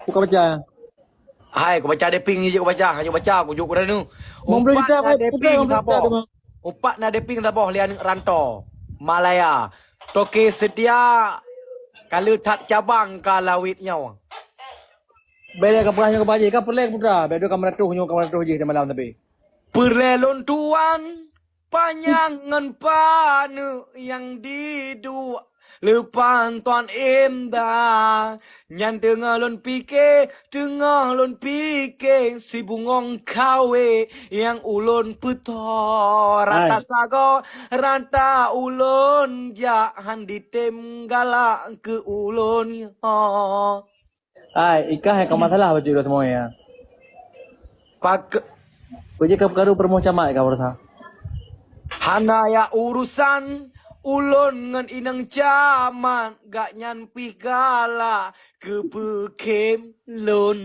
Buka baca. Hai, aku baca deping ni je aku baca. Hanya baca aku juk dah nu. Membeli Umpat kita na apa? Putra deping membeli kita tapo. ada mah. Umpat na deping tapo lian ranto. Malaya. Toke setia kalau tak cabang kalawitnya. Beli ke perahnya ke baji, ke pelek putra. Bedo kamera tu, hunyo kamera tu je di malam tapi. Perlelon tuan panjangan panu yang didua lepan tuan emda nyan tengah lon pike si bungong kawe yang ulun puto rata Hai. sago rata ulun jahan ditem galak ke ulun Hai, ikah yang ke masalah baju dah semua ya. pak Baju ke perkara permu camat ke perasa. Hanaya urusan ulun ngan inang caman gak nyan pigala ke bekem lun.